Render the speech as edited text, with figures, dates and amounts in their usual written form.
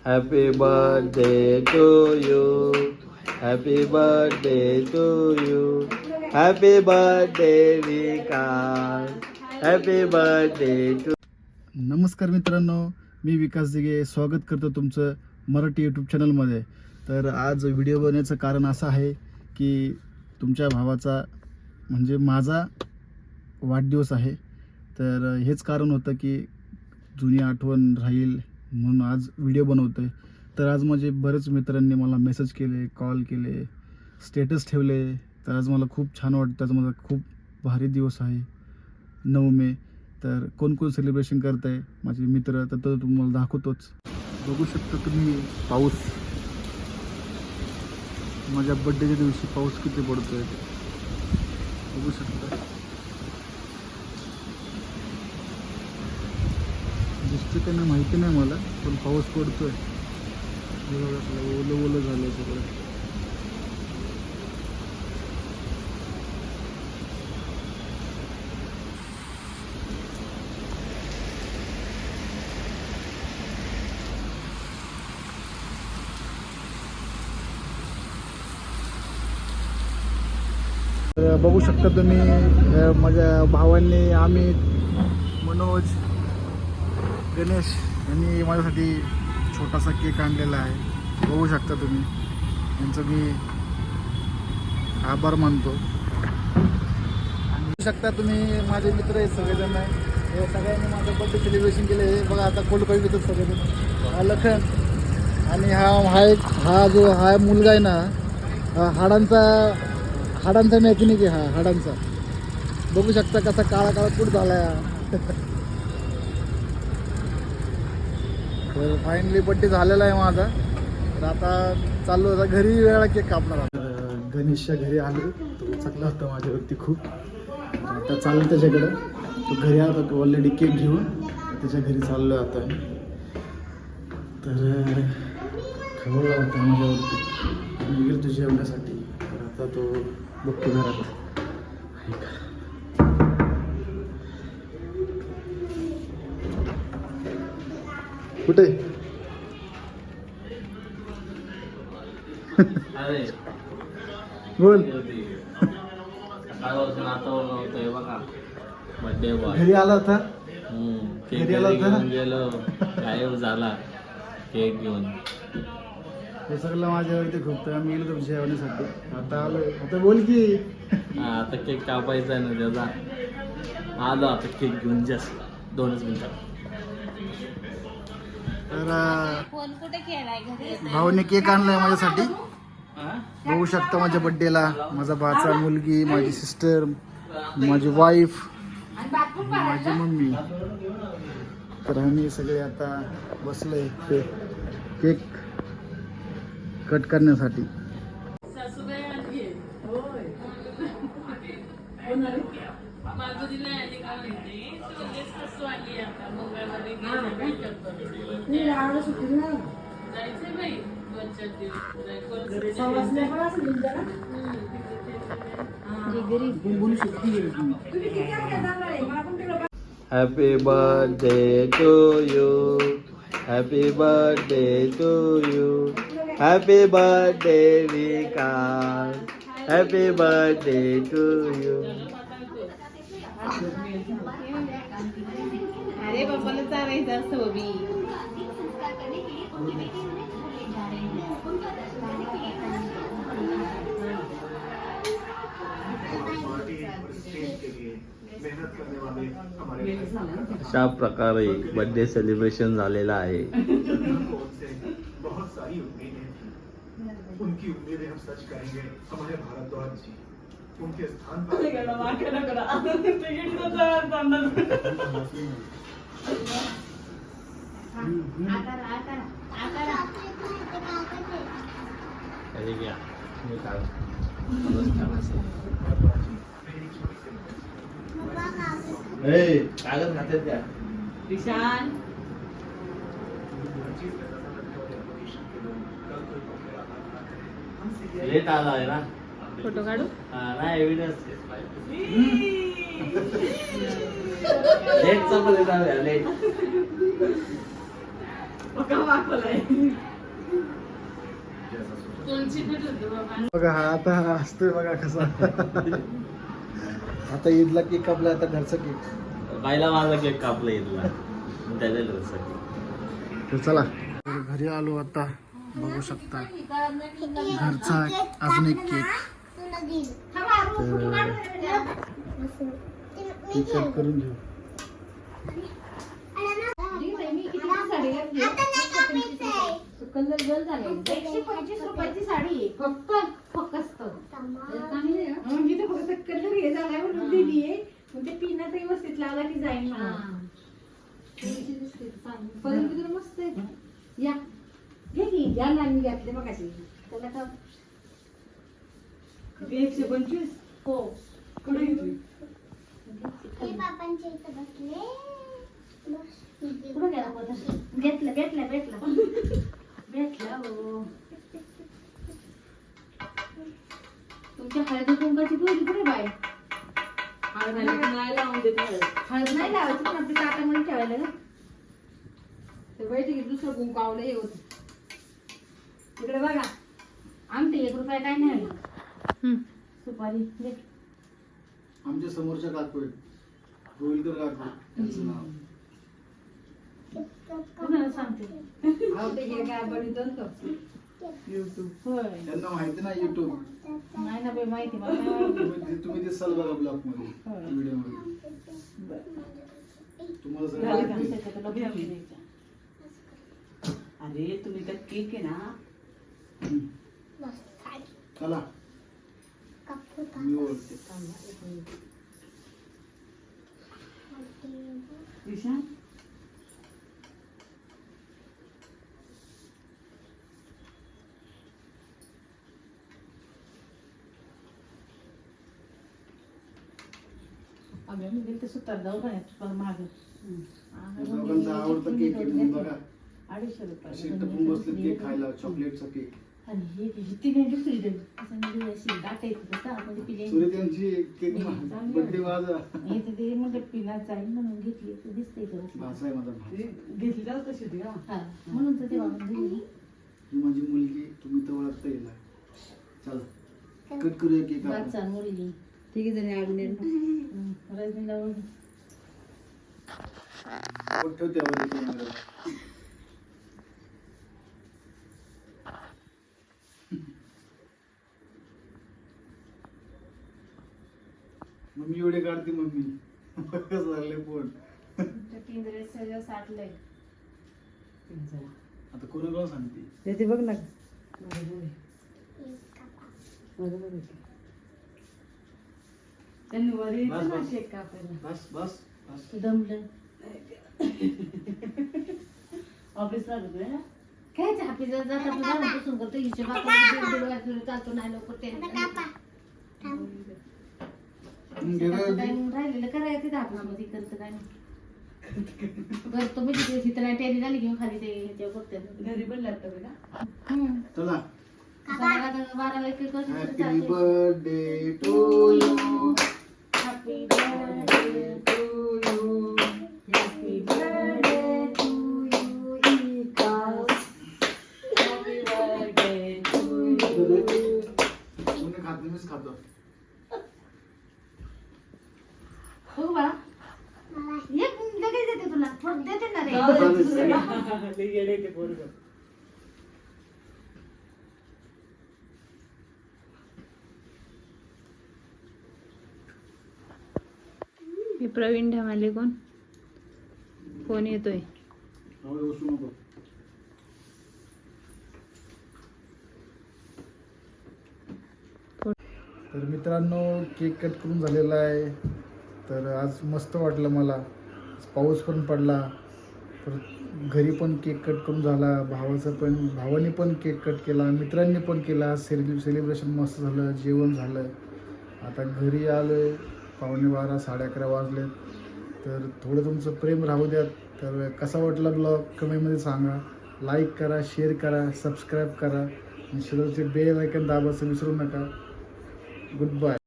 Happy birthday to you. Happy birthday to you. Happy birthday Vikas. Happy birthday to. नमस्कार मित्रांनो, मी विकास दिघे स्वागत करतो तुमचं मराठी यूट्यूब चॅनलमध्ये. तर आज व्हिडिओ बनवण्याचं कारण असं आहे की तुमच्या भावाचा म्हणजे माझा वाढदिवस आहे. तर हेच कारण होतं की जुनी आठवण राहील म्हणून आज व्हिडिओ बनवतो आहे. तर आज माझे बरेच मित्रांनी मला मेसेज केले, कॉल केले, स्टेटस ठेवले. तर आज मला खूप छान वाटतं. आज माझा खूप भारी दिवस आहे 9 मे. तर कोण कोण सेलिब्रेशन करत आहे माझे मित्र, तर तो तुम्हाला दाखवतोच. बघू शकता तुम्ही पाऊस. माझ्या बड्डेच्या दिवशी पाऊस किती पडतोय बघू शकता. दिसतं का नाही माहिती नाही मला, पण पाऊस पडतोय. ओलं ओलं झालं सगळं. बघू शकता तुम्ही माझ्या भावांनी, आम्ही, मनोज, गणेश यांनी माझ्यासाठी छोटासा केक आणलेला आहे. बघू शकता तुम्ही, यांचं मी आभार मानतो. बघू शकता तुम्ही माझे मित्र आहेत सगळेजण. हे सगळ्यांनी माझं बर्थडे सेलिब्रेशन केलं. हे बघा आता कोल्ड कॉफी पितात सगळेजण. हा लखन आणि हा मुलगा आहे ना, हाडांचा मॅकॅनिक आहे. हाडांचा. बघू शकता कसा काळा काळा कुठ झाला. तर फायनली बड्डे झालेला आहे माझा. तर आता चाललो होता घरी, वेळा केक कापणार. गणेशच्या घरी आलो, तो चकला होता माझ्यावरती खूप. आता चाललं त्याच्याकडं. तो घरी आला तो ऑलरेडी केक घेऊन, त्याच्या घरी चाललो आता. तर खवळला होता माझ्यावरती, मी गेलो तुझ्या जेवण्यासाठी. तर आता तो बघतो घरात. कुठे बोल. घरी आला होता. घरी आला होता गेलो, गायब झाला केक घेऊन. हे सगळं माझ्यावरती खूप. आम्ही गेलो तुमच्या जेवण्यासाठी. आता आलो. आता बोल की. आता केक कापायचा आहे ना त्याचा. आलो आता केक घेऊन, जस्ट 2च मिनिटात. तर भाऊने केक आणलाय माझ्यासाठी. बघू शकता माझ्या बड्डेला माझा भाचा, मुलगी, माझी सिस्टर, माझी वाईफ, माझी मम्मी. तर आम्ही सगळे आता बसलोय केक कट करण्यासाठी. Happy birthday to you. Happy birthday to you. Happy birthday Vikas. Happy birthday to you. अरे बाबाला चालायचं असं बी. अशा प्रकारे बर्थडे सेलिब्रेशन झालेला आहे. उनकी उम्मीदें हम सच करेंगे. हमारे भारद्वाज जी उनके स्थान कागद खात्यात द्या. विशाल लेट आला आहे ना. फोटो काढू. नाही एव्हिडन्स लेटचा पण येणार लेट. बघा हा आता हा असतोय बघा कसा आता ईदला केक कापला, आता घरचा केक. पहिला माझा केक कापला इथला त्याच्या लग्नासाठी. तर चला तर घरी आलो आता, बघू शकता घरचा अजून एक केक. केक कट करून घेऊ. कलर जल झाले. 125 रुपयाची साडी फक्त फक्त म्हणजे ते फक्त कलर हे झालाय म्हणून दिली आहे. म्हणजे पिना तर व्यवस्थित लावला की जाईल म्हणून. परंतु तुला मस्त आहे. या घे की घ्या ना, मी घातले मग अशी त्याला का 125 हो कुठे घेतली बाबांच्या इथं बसले. कुठं गेला पदर? घेतलं भेटला भेटला हो. तुमच्या हळदी कुंकाची डोली कुठे बाय? हळद नाही लावून देत. हळद नाही लावायची पण आपली ताटामध्ये ठेवायला ना. ते बैठकीत दुसरं कुंकू आवलं हे होत. इकडे बघा आमटे 1 रुपया काय नाही आली. सुपारी घे. आमच्या समोरच्या काकू आहेत, गोविलकर काकू, त्यांचं नाव. कुणाला सांगते? होय. त्यांना माहिती ना युट्यूब. नाही ना बाई माहिती मला नाही माहिती. तुम्ही दिसाल बघा ब्लॉग मध्ये, होय. व्हिडिओ मध्ये. तुम्हाला सगळं झालं का? माहिती. त्याच्यात तुला घेऊन द्यायचं. अरे तुम्ही तर केक आहे ना, चला मी ओळखते. विशाल आम्ही मी गेले तर सुतार जाऊ का नाही मागे. दोघांचा आवडता केक आहे म्हणून बघा. 250 असे रुपये. टपून बसले केक खायला, चॉकलेटचा केक. आणि हे ती नाही दुसरी देऊ. असं म्हणजे अशी गाठायची तसं आपण पिले. सूर्य त्यांची केक चांगली बर्थडे वाजा. हे तर ते म्हणजे पिना जाईल म्हणून घेतली तर दिसते इकडं. भाषा आहे माझा भाषा. घेतली जाऊ तशी होती का? हा म्हणून तर ते बाबा दिली. ही माझी मुलगी, तुम्ही तर ओळखता येईल. चला कट करूया केक आपण. वाचा मुलगी. ठीक जणी आडून रजनीला ठेव त्यावर कॅमेरा. मम्मी एवढे काढते मम्मी. कसं झालंय फोन. पिंजरे सगळं साठलंय. आता कोणाला सांगते. ते बघ ना बरोबर. त्यांनी वर बस, यायचं ना बस. शेक कापायला. बस बस बस. दमलं. ऑफिसला गेलोय ना. काय ऑफिसला जाता तू जाऊन बसून करतो हिशोब आपण चालतो नाही लवकर ते राहिलेलं करायचं तिथं ऑफिसमध्ये करतं काय नाही करतो मी तिथे तिथं नाही टॅली झाली घेऊन खाली ते ह्याच्यावर बघते घरी पण लॅपटॉप आहे का? चला. 12 एक happy birthday to you. Happy birthday to you. Happy birthday to you. Happy birthday to you. कोणी खात नाही, मीच खातो. हो बाळा एक लगेच देते तुला देते ना रे. मी प्रवीण ढमाले कोण फोन येतोय. राहू दे, बसू नको. तर मित्रांनो केक कट करून झालेला आहे. तर आज मस्त वाटलं मला. पाऊस पण पडला, तर घरी पण केक कट करून झाला. भावाने पण केक कट केला, मित्रांनी पण केला. सेलिब्रेशन मस्त झालं, जेवण झालं. आता घरी आलो आहे, 11:15 11:30 वाजले. तर थोडं तुमचं प्रेम राहू द्या. तर कसा वाटला ब्लॉग कमेंटमध्ये सांगा. लाईक करा, शेअर करा, सबस्क्राईब करा आणि शेजारचे बेल आयकॉन दाबायचं विसरू नका. Good bye.